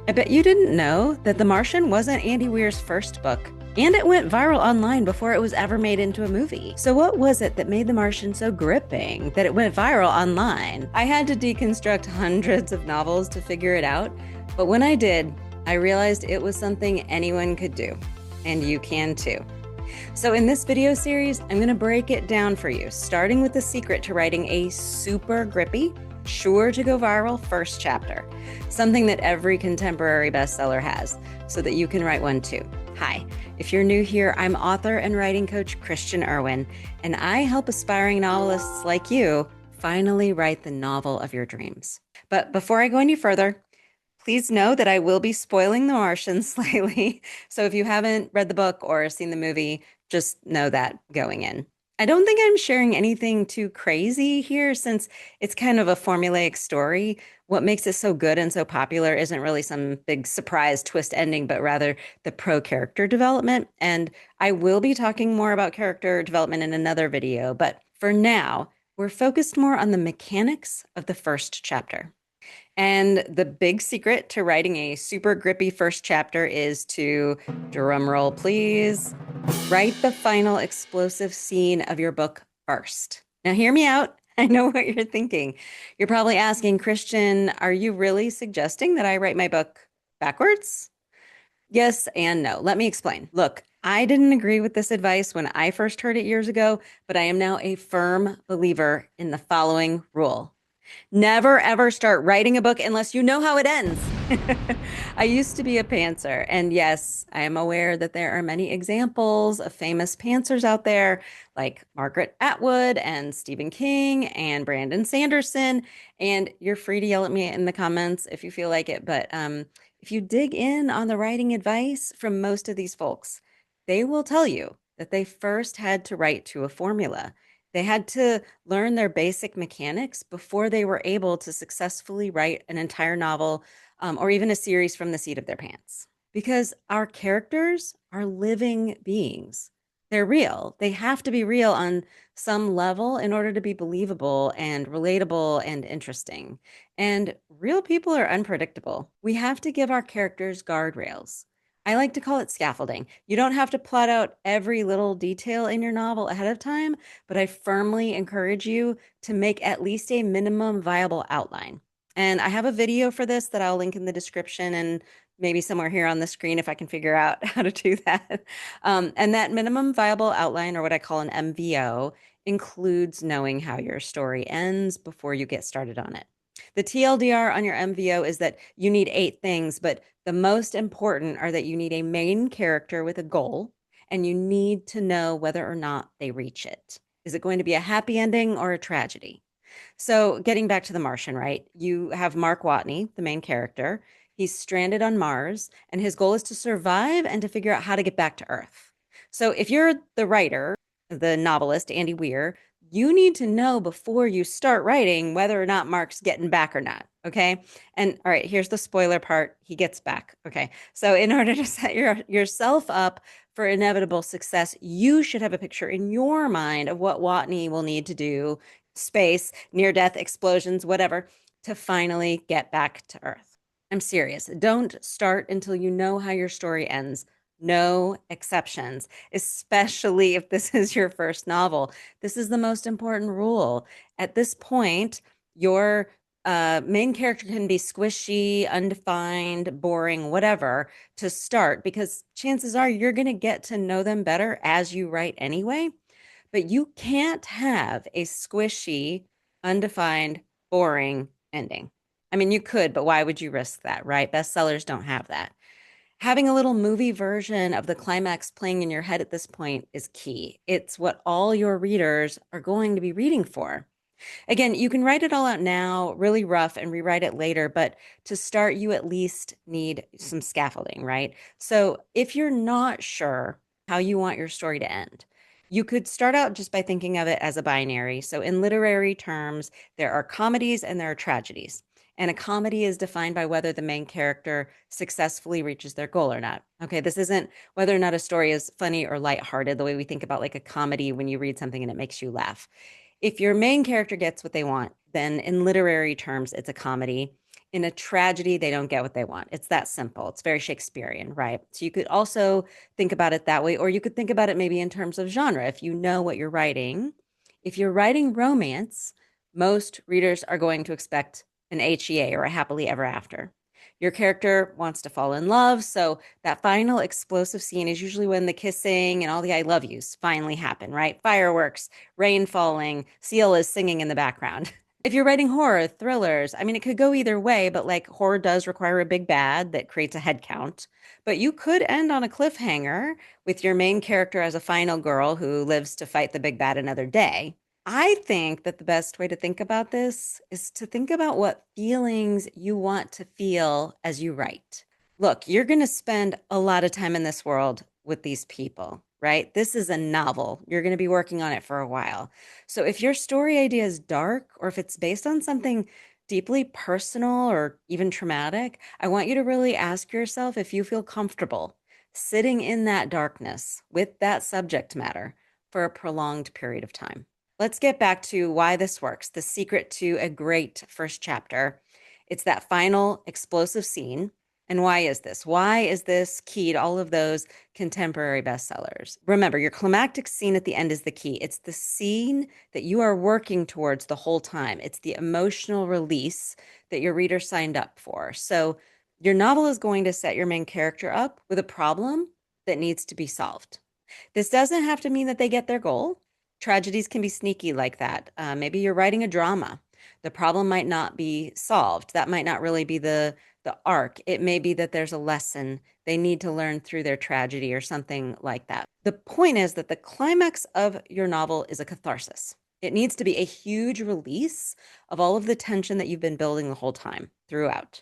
I bet you didn't know that The Martian wasn't Andy Weir's first book, and it went viral online before it was ever made into a movie. So, what was it that made The Martian so gripping that it went viral online? I had to deconstruct hundreds of novels to figure it out, but when I did, I realized it was something anyone could do, and you can too. So, in this video series, I'm going to break it down for you, starting with the secret to writing a super grippy, sure to go viral first chapter, something that every contemporary bestseller has, so that you can write one too. Hi, if you're new here, I'm author and writing coach Christiane Erwin, and I help aspiring novelists like you finally write the novel of your dreams. But before I go any further, please know that I will be spoiling The Martian slightly. So if you haven't read the book or seen the movie, just know that going in. I don't think I'm sharing anything too crazy here since it's kind of a formulaic story. What makes it so good and so popular isn't really some big surprise twist ending, but rather the pro character development. And I will be talking more about character development in another video, but for now, we're focused more on the mechanics of the first chapter. And the big secret to writing a super grippy first chapter is to, drum roll please, write the final explosive scene of your book first. Now, hear me out. I know what you're thinking. You're probably asking, Christian, are you really suggesting that I write my book backwards? Yes and no. Let me explain. Look, I didn't agree with this advice when I first heard it years ago, but I am now a firm believer in the following rule. Never ever start writing a book unless you know how it ends. I used to be a pantser, and yes, I am aware that there are many examples of famous pantsers out there, like Margaret Atwood and Stephen King and Brandon Sanderson. And you're free to yell at me in the comments if you feel like it. But if you dig in on the writing advice from most of these folks, they will tell you that they first had to write to a formula. They had to learn their basic mechanics before they were able to successfully write an entire novel or even a series from the seat of their pants. Because our characters are living beings. They're real. They have to be real on some level in order to be believable and relatable and interesting. And real people are unpredictable. We have to give our characters guardrails. I like to call it scaffolding. You don't have to plot out every little detail in your novel ahead of time, but I firmly encourage you to make at least a minimum viable outline. And I have a video for this that I'll link in the description and maybe somewhere here on the screen if I can figure out how to do that. And that minimum viable outline, or what I call an MVO, includes knowing how your story ends before you get started on it. The TLDR on your MVO is that you need 8 things, but the most important are that you need a main character with a goal, and you need to know whether or not they reach it. Is it going to be a happy ending or a tragedy? So, getting back to The Martian, right? You have Mark Watney, the main character. He's stranded on Mars, and his goal is to survive and to figure out how to get back to Earth. So, if you're the writer, the novelist, Andy Weir, you need to know before you start writing whether or not Mark's getting back or not. Okay. And all right, here's the spoiler part. He gets back. Okay. So, in order to set yourself up for inevitable success, you should have a picture in your mind of what Watney will need to do, space, near death explosions, whatever, to finally get back to Earth. I'm serious. Don't start until you know how your story ends. No exceptions, especially if this is your first novel. This is the most important rule. At this point, your main character can be squishy, undefined, boring, whatever to start, because chances are you're going to get to know them better as you write anyway. But you can't have a squishy, undefined, boring ending. I mean, you could, but why would you risk that, right? Bestsellers don't have that. Having a little movie version of the climax playing in your head at this point is key. It's what all your readers are going to be reading for. Again, you can write it all out now, really rough, and rewrite it later, but to start, you at least need some scaffolding, right? So if you're not sure how you want your story to end, you could start out just by thinking of it as a binary. So in literary terms, there are comedies and there are tragedies. And a comedy is defined by whether the main character successfully reaches their goal or not. Okay, this isn't whether or not a story is funny or lighthearted, the way we think about like a comedy when you read something and it makes you laugh. If your main character gets what they want, then in literary terms, it's a comedy. In a tragedy, they don't get what they want. It's that simple. It's very Shakespearean, right? So you could also think about it that way, or you could think about it maybe in terms of genre. If you know what you're writing, if you're writing romance, most readers are going to expect an HEA or a happily ever after. Your character wants to fall in love, so that final explosive scene is usually when the kissing and all the I love yous finally happen, right? Fireworks, rain falling, Seal is singing in the background. If you're writing horror, thrillers, I mean, it could go either way, but like horror does require a big bad that creates a head count. But you could end on a cliffhanger with your main character as a final girl who lives to fight the big bad another day. I think that the best way to think about this is to think about what feelings you want to feel as you write. Look, you're going to spend a lot of time in this world with these people, right? This is a novel. You're going to be working on it for a while. So if your story idea is dark or if it's based on something deeply personal or even traumatic, I want you to really ask yourself if you feel comfortable sitting in that darkness with that subject matter for a prolonged period of time. Let's get back to why this works, the secret to a great first chapter. It's that final explosive scene. And why is this? Why is this key to all of those contemporary bestsellers? Remember, your climactic scene at the end is the key. It's the scene that you are working towards the whole time. It's the emotional release that your reader signed up for. So your novel is going to set your main character up with a problem that needs to be solved. This doesn't have to mean that they get their goal. Tragedies can be sneaky like that. Maybe you're writing a drama. The problem might not be solved. That might not really be the arc. It may be that there's a lesson they need to learn through their tragedy or something like that. The point is that the climax of your novel is a catharsis. It needs to be a huge release of all of the tension that you've been building the whole time throughout.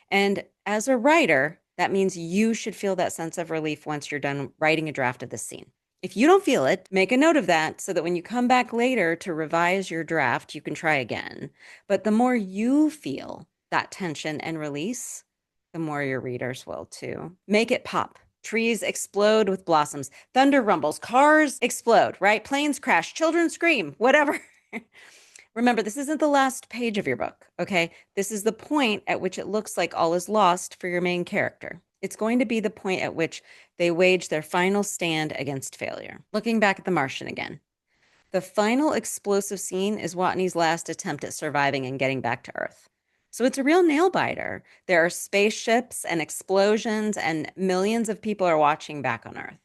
And as a writer, that means you should feel that sense of relief once you're done writing a draft of this scene. If you don't feel it, make a note of that so that when you come back later to revise your draft, you can try again. But the more you feel that tension and release, the more your readers will too. Make it pop. Trees explode with blossoms, thunder rumbles, cars explode, right? Planes crash, children scream, whatever. Remember, this isn't the last page of your book, okay? This is the point at which it looks like all is lost for your main character. It's going to be the point at which they wage their final stand against failure. Looking back at The Martian again, the final explosive scene is Watney's last attempt at surviving and getting back to Earth. So it's a real nail biter. There are spaceships and explosions, and millions of people are watching back on Earth.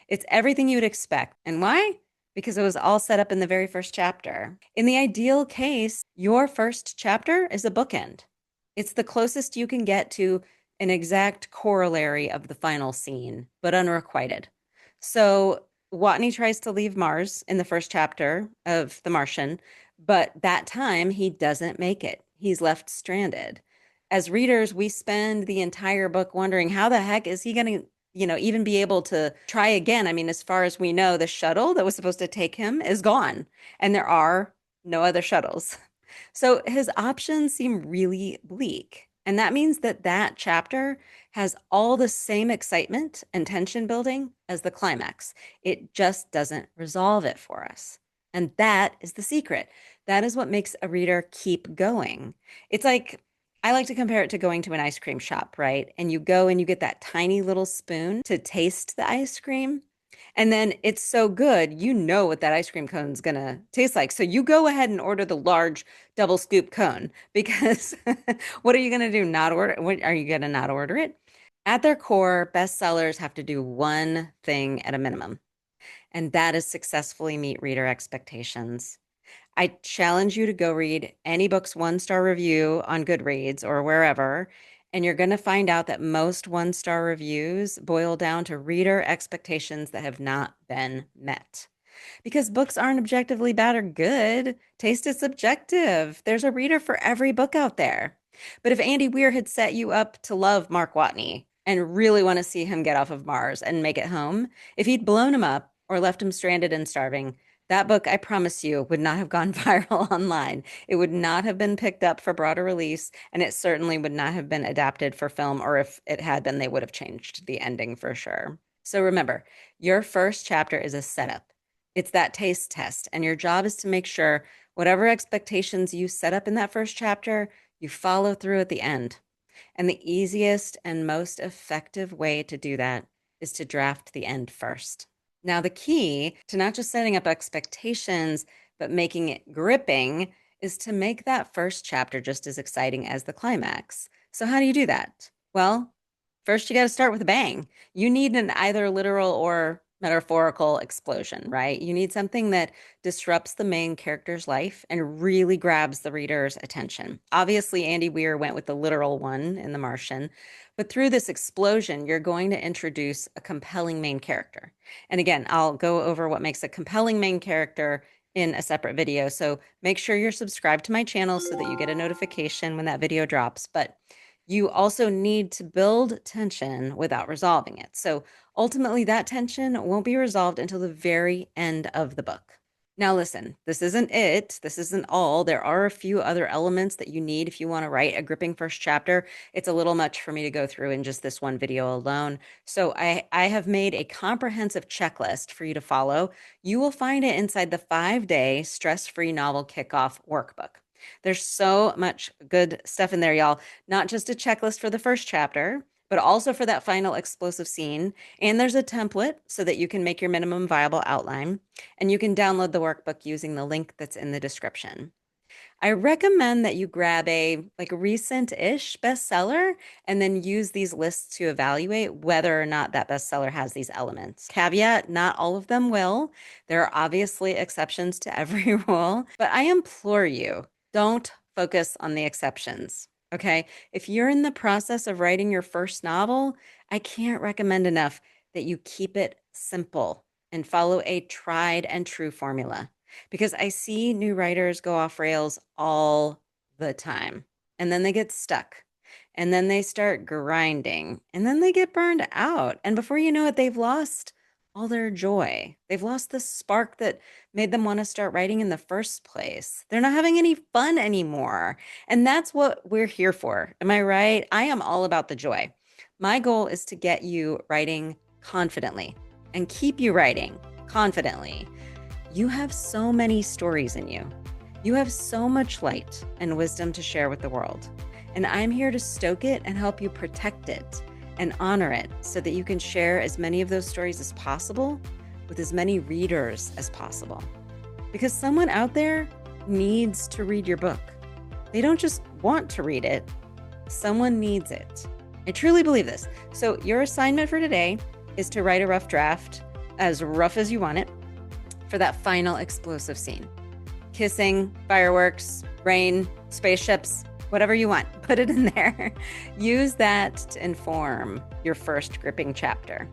It's everything you would expect. And why? Because it was all set up in the very first chapter. In the ideal case, your first chapter is a bookend. It's the closest you can get to an exact corollary of the final scene, but unrequited. So Watney tries to leave Mars in the first chapter of The Martian, but that time he doesn't make it. He's left stranded. As readers, we spend the entire book wondering how the heck is he going to, even be able to try again? I mean, as far as we know, the shuttle that was supposed to take him is gone, and there are no other shuttles. So his options seem really bleak. And that means that that chapter has all the same excitement and tension building as the climax. It just doesn't resolve it for us. And that is the secret. That is what makes a reader keep going. It's like, I like to compare it to going to an ice cream shop, right? And you go and you get that tiny little spoon to taste the ice cream. And then it's so good, you know what that ice cream cone is going to taste like. So you go ahead and order the large double scoop cone because what are you going to do? Not order? What, are you going to not order it? At their core, bestsellers have to do one thing at a minimum, and that is successfully meet reader expectations. I challenge you to go read any book's one-star review on Goodreads or wherever, and you're going to find out that most one-star reviews boil down to reader expectations that have not been met. Because books aren't objectively bad or good. Taste is subjective. There's a reader for every book out there. But if Andy Weir had set you up to love Mark Watney and really want to see him get off of Mars and make it home, if he'd blown him up or left him stranded and starving, that book, I promise you, would not have gone viral online. It would not have been picked up for broader release, and it certainly would not have been adapted for film, or if it had been, they would have changed the ending for sure. So remember, your first chapter is a setup. It's that taste test, and your job is to make sure whatever expectations you set up in that first chapter, You follow through at the end. And the easiest and most effective way to do that is to draft the end first. Now, the key to not just setting up expectations, but making it gripping is to make that first chapter just as exciting as the climax. So, how do you do that? Well, first, you got to start with a bang. You need an either literal or metaphorical explosion, right? You need something that disrupts the main character's life and really grabs the reader's attention. Obviously, Andy Weir went with the literal one in The Martian, but through this explosion, you're going to introduce a compelling main character. And again, I'll go over what makes a compelling main character in a separate video. So make sure you're subscribed to my channel so that you get a notification when that video drops. But you also need to build tension without resolving it. So ultimately, that tension won't be resolved until the very end of the book. Now, listen, this isn't it. This isn't all. There are a few other elements that you need if you want to write a gripping first chapter. It's a little much for me to go through in just this one video alone. So I have made a comprehensive checklist for you to follow. You will find it inside the 5-day stress-free novel kickoff workbook. There's so much good stuff in there, y'all. Not just a checklist for the first chapter, but also for that final explosive scene. And there's a template so that you can make your minimum viable outline. And you can download the workbook using the link that's in the description. I recommend that you grab a recent-ish bestseller and then use these lists to evaluate whether or not that bestseller has these elements. Caveat, not all of them will. There are obviously exceptions to every rule, but I implore you, don't focus on the exceptions. Okay. If you're in the process of writing your first novel, I can't recommend enough that you keep it simple and follow a tried and true formula, because I see new writers go off rails all the time, and then they get stuck, and then they start grinding, and then they get burned out. And before you know it, they've lost all their joy. They've lost the spark that made them want to start writing in the first place. They're not having any fun anymore. And that's what we're here for. Am I right? I am all about the joy. My goal is to get you writing confidently and keep you writing confidently. You have so many stories in you. You have so much light and wisdom to share with the world. And I'm here to stoke it and help you protect it and honor it so that you can share as many of those stories as possible with as many readers as possible. Because someone out there needs to read your book. They don't just want to read it, someone needs it. I truly believe this. So your assignment for today is to write a rough draft, as rough as you want it, for that final explosive scene. Kissing, fireworks, rain, spaceships, whatever you want, put it in there. Use that to inform your first gripping chapter.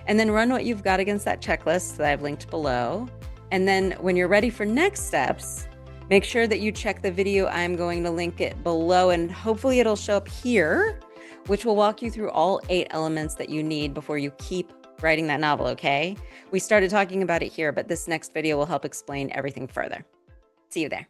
And then run what you've got against that checklist that I've linked below. And then when you're ready for next steps, make sure that you check the video. I'm going to link it below, and hopefully it'll show up here, which will walk you through all 8 elements that you need before you keep writing that novel, okay? We started talking about it here, but this next video will help explain everything further. See you there.